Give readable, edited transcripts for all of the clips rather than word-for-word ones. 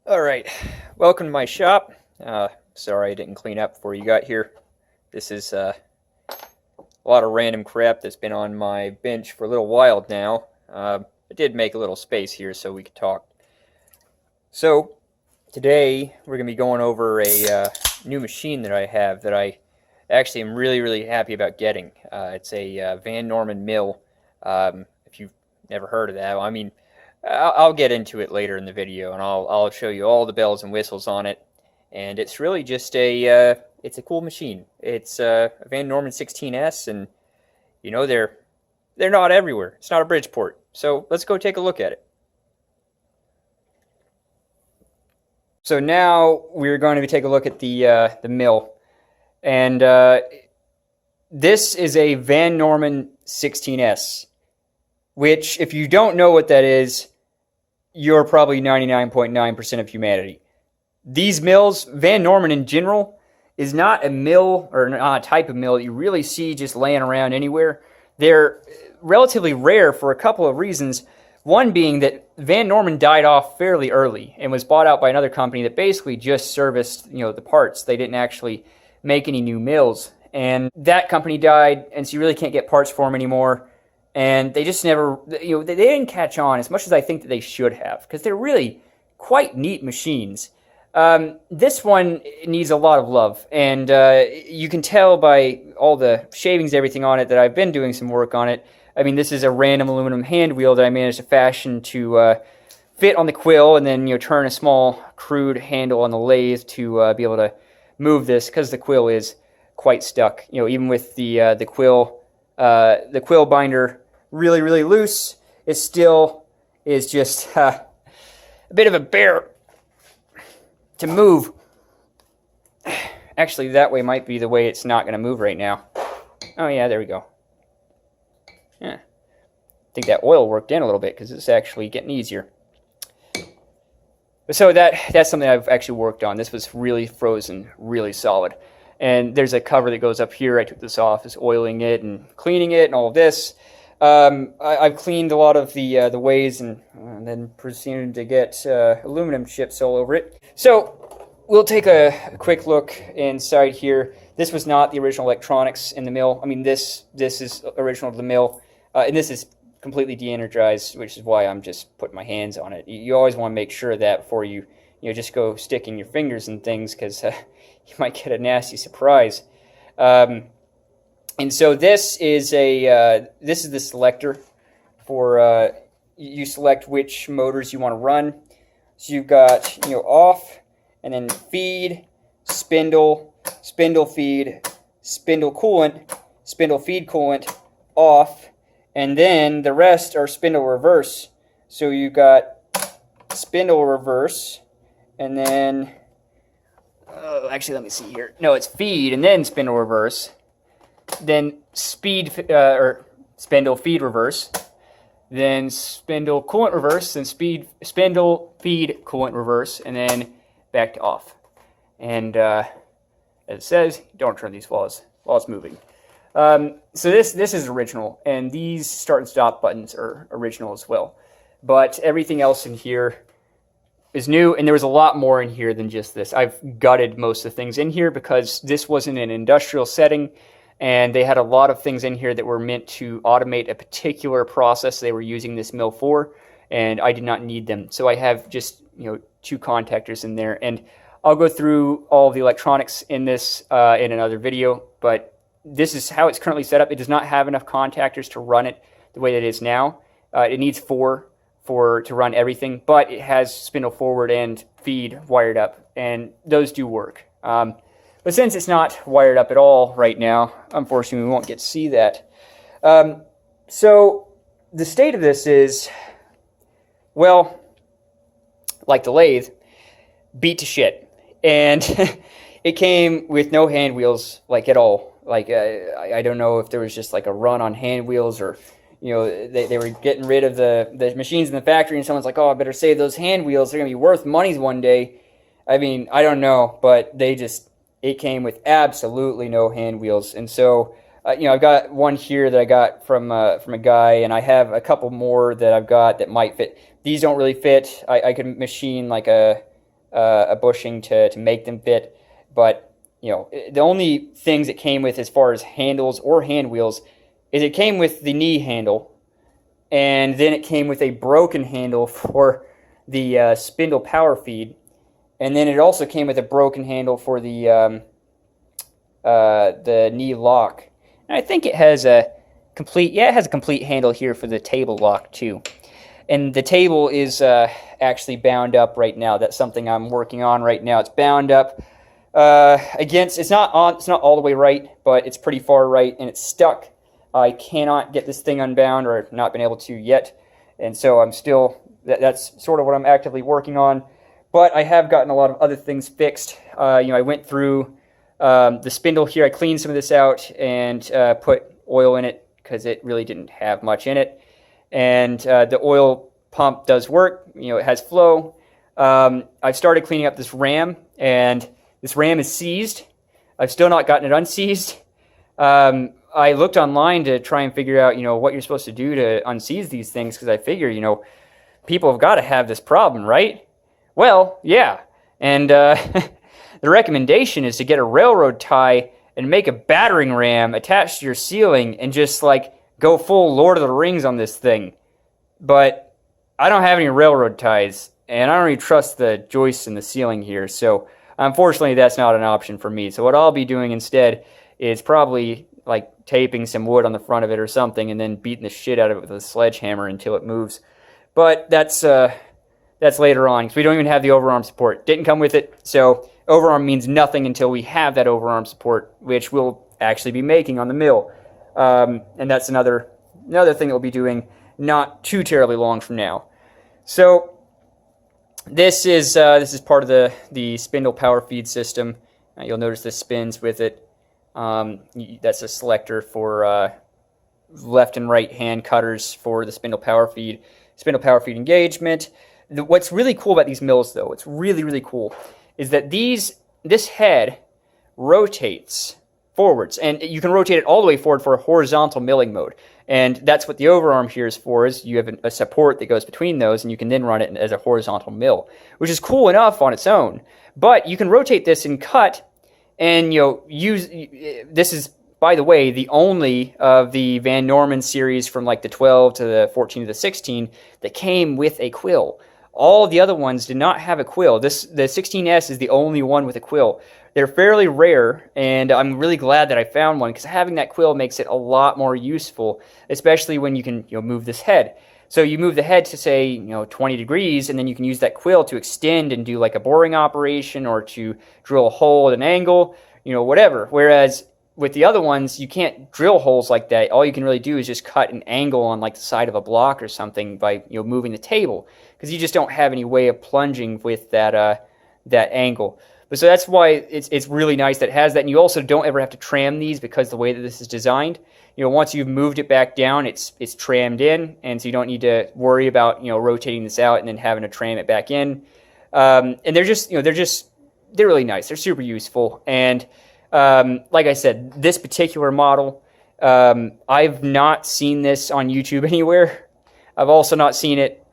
All right, welcome to my shop. Sorry I didn't clean up before you got here. This is a lot of random crap that's been on my bench for a little while now. I did make a little space here so we could talk. So today we're going to be going over a new machine that I have that I actually am really happy about getting. It's a Van Norman mill. If you've never heard of that, well, I mean, I'll get into it later in the video, and I'll show you all the bells and whistles on it. And it's really just it's a cool machine. It's a Van Norman 16S, and you know they're not everywhere. It's not a Bridgeport. So let's go take a look at it. So now we're going to take a look at the mill, and this is a Van Norman 16S, which, if you don't know what that is, you're probably 99.9% of humanity. These mills, Van Norman in general, is not a mill or not a type of mill that you really see just laying around anywhere. They're relatively rare for a couple of reasons. One being that Van Norman died off fairly early and was bought out by another company that basically just serviced, the parts. They didn't actually make any new mills. And that company died, and so you really can't get parts for them anymore. And they just never, they didn't catch on as much as I think that they should have, because they're really quite neat machines. This one needs a lot of love, and you can tell by all the shavings, everything on it, that I've been doing some work on it. I mean, this is a random aluminum hand wheel that I managed to fashion to fit on the quill, and then turn a small crude handle on the lathe to be able to move this, because the quill is quite stuck. Even with the quill binder really loose, it still is just a bit of a bear to move. Actually, that way might be the way it's not going to move right now. Oh yeah, there we go. Yeah, I think that oil worked in a little bit because it's actually getting easier. So that's something I've actually worked on. This was really frozen, really solid. And there's a cover that goes up here. I took this off, is oiling it and cleaning it and all of this. I've cleaned a lot of the ways and then proceeded to get aluminum chips all over it. So we'll take a quick look inside here. This was not the original electronics in the mill. I mean, this is original to the mill, and this is completely de-energized, which is why I'm just putting my hands on it. You always want to make sure of that before you just go sticking your fingers in things, because you might get a nasty surprise. And so this is the selector for you select which motors you want to run. So you've got off, and then feed, spindle, spindle feed, spindle coolant, spindle feed coolant, off, and then the rest are spindle reverse. So you've got spindle reverse, and then actually let me see here. No, it's feed and then spindle reverse. Then speed or spindle feed reverse, then spindle coolant reverse, then spindle feed coolant reverse, and then back to off. And as it says, don't turn these while it's moving. So this is original, and these start and stop buttons are original as well. But everything else in here is new, and there was a lot more in here than just this. I've gutted most of the things in here because this wasn't an industrial setting. And they had a lot of things in here that were meant to automate a particular process they were using this mill for, and I did not need them. So I have just two contactors in there, and I'll go through all the electronics in this in another video. But this is how it's currently set up. It does not have enough contactors to run it the way that it is now. It needs four to run everything, but it has spindle forward and feed wired up, and those do work. But since it's not wired up at all right now, unfortunately we won't get to see that. So the state of this is, well, like the lathe, beat to shit. And it came with no hand wheels, like, at all. Like, I don't know if there was just like a run on hand wheels, or they were getting rid of the machines in the factory, and someone's like, oh, I better save those hand wheels, they're going to be worth money one day. I mean, I don't know, but it came with absolutely no hand wheels. And so I've got one here that I got from a guy, and I have a couple more that I've got that might fit. These don't really fit. I could machine like a a bushing to make them fit. But the only things it came with as far as handles or hand wheels is it came with the knee handle, and then it came with a broken handle for the spindle power feed, and then it also came with a broken handle for the knee lock. And I think it has a complete handle here for the table lock too. And the table is actually bound up right now. That's something I'm working on right now. It's bound up against. It's not all the way right, but it's pretty far right, and it's stuck. I cannot get this thing unbound, or have not been able to yet, and so I'm still. That's sort of what I'm actively working on. But I have gotten a lot of other things fixed. I went through the spindle here. I cleaned some of this out and put oil in it because it really didn't have much in it. And the oil pump does work. It has flow. I've started cleaning up this ram, and this ram is seized. I've still not gotten it unseized. I looked online to try and figure out, what you're supposed to do to unseize these things, because I figure, people have got to have this problem, right? Well, yeah. And the recommendation is to get a railroad tie and make a battering ram attached to your ceiling and just, go full Lord of the Rings on this thing. But I don't have any railroad ties, and I don't really trust the joists in the ceiling here, so unfortunately that's not an option for me. So what I'll be doing instead is probably taping some wood on the front of it or something, and then beating the shit out of it with a sledgehammer until it moves. But that's later on, because we don't even have the overarm support. Didn't come with it, so overarm means nothing until we have that overarm support, which we'll actually be making on the mill. And that's another thing that we'll be doing not too terribly long from now. So this is part of the spindle power feed system. You'll notice this spins with it. That's a selector for left and right hand cutters for the spindle power feed engagement. What's really cool about these mills, though, what's really, really cool, is that this head rotates forwards, and you can rotate it all the way forward for a horizontal milling mode. And that's what the overarm here is for, is you have a support that goes between those, and you can then run it as a horizontal mill, which is cool enough on its own. But you can rotate this and cut, and this is, by the way, the only of the Van Norman series from the 12 to the 14 to the 16 that came with a quill. All the other ones did not have a quill. The 16S is the only one with a quill. They're fairly rare, and I'm really glad that I found one, because having that quill makes it a lot more useful, especially when you can move this head. So you move the head to, say, 20 degrees, and then you can use that quill to extend and do a boring operation, or to drill a hole at an angle, whatever. Whereas with the other ones, you can't drill holes like that. All you can really do is just cut an angle on the side of a block or something by moving the table, because you just don't have any way of plunging with that angle. But so that's why it's really nice that it has that, and you also don't ever have to tram these, because the way that this is designed, once you've moved it back down, it's trammed in, and so you don't need to worry about rotating this out and then having to tram it back in. And they're really nice. They're super useful, and like I said, this particular model, I've not seen this on YouTube anywhere. I've also not seen it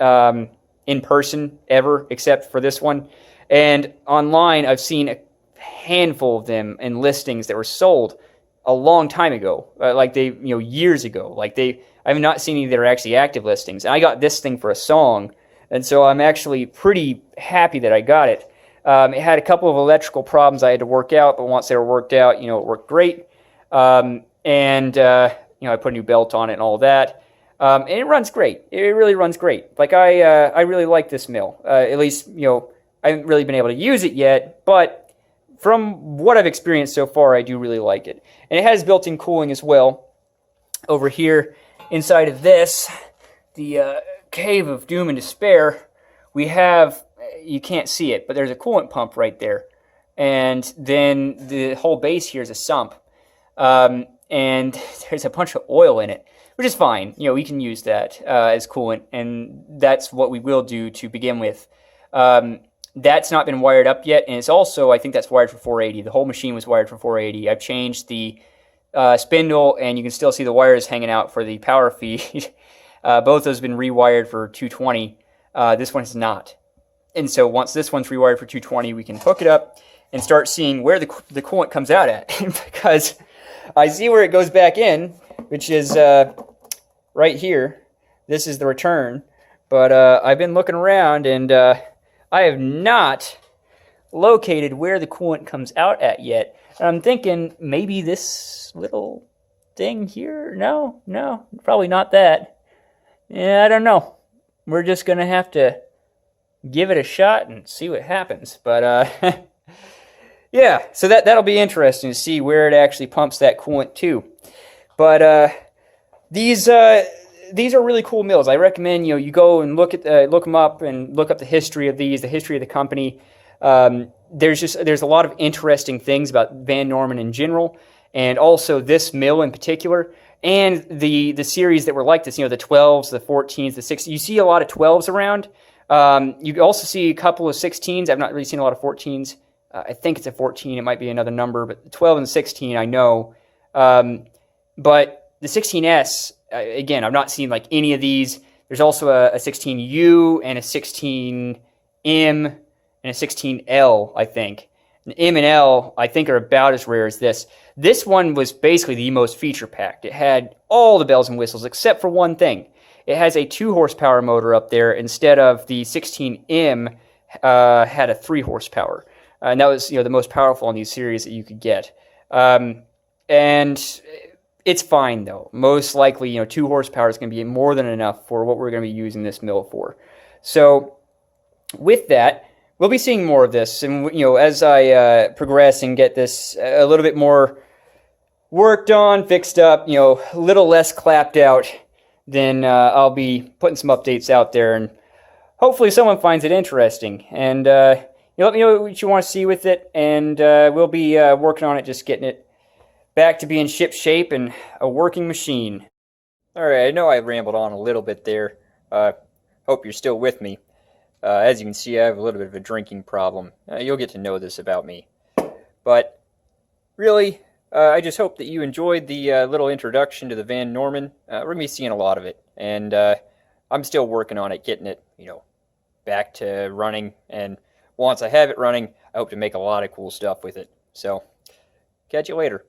in person ever, except for this one. And online, I've seen a handful of them in listings that were sold a long time ago, years ago. I have not seen any that are actually active listings. And I got this thing for a song, and so I'm actually pretty happy that I got it. It had a couple of electrical problems I had to work out, but once they were worked out, it worked great. I put a new belt on it and all that. And it runs great. It really runs great. I really like this mill. At least, I haven't really been able to use it yet, but from what I've experienced so far, I do really like it. And it has built-in cooling as well. Over here, inside of this, the Cave of Doom and Despair, we have, you can't see it, but there's a coolant pump right there. And then the whole base here is a sump. And there's a bunch of oil in it, which is fine. We can use that as coolant, and that's what we will do to begin with. That's not been wired up yet, and it's also, I think that's wired for 480. The whole machine was wired for 480. I've changed the spindle, and you can still see the wires hanging out for the power feed. Both those have been rewired for 220. This one is not. And so once this one's rewired for 220, we can hook it up and start seeing where the coolant comes out at. Because I see where it goes back in, which is right here. This is the return. But I've been looking around, and I have not located where the coolant comes out at yet. And I'm thinking maybe this little thing here? No, probably not that. Yeah, I don't know. We're just going to have to give it a shot and see what happens. But yeah, so that'll be interesting to see where it actually pumps that coolant to. But these are really cool mills. I recommend you go and look them up and look up the history of these, the history of the company. There's a lot of interesting things about Van Norman in general, and also this mill in particular, and the series that were like this. The 12s, the 14s, the 16s. You see a lot of 12s around. You also see a couple of 16s. I've not really seen a lot of 14s. I think it's a 14. It might be another number, but the 12 and the 16 I know. But the 16S, again, I've not seen like any of these. There's also a 16U and a 16M and a 16L, I think. And M and L, I think, are about as rare as this. This one was basically the most feature-packed. It had all the bells and whistles except for one thing. It has a 2-horsepower motor up there instead of the 16M had a 3-horsepower. And that was the most powerful in these series that you could get. And it's fine, though. Most likely, 2 horsepower is going to be more than enough for what we're going to be using this mill for. So with that, we'll be seeing more of this. And as I progress and get this a little bit more worked on, fixed up, a little less clapped out, then I'll be putting some updates out there, and hopefully someone finds it interesting. And let me know what you want to see with it, and we'll be working on it, just getting it back to being ship shape and a working machine. All right, I know I rambled on a little bit there. Hope you're still with me. As you can see, I have a little bit of a drinking problem. You'll get to know this about me. But really, I just hope that you enjoyed the little introduction to the Van Norman. We're going to be seeing a lot of it. And I'm still working on it, getting it, back to running. And once I have it running, I hope to make a lot of cool stuff with it. So, catch you later.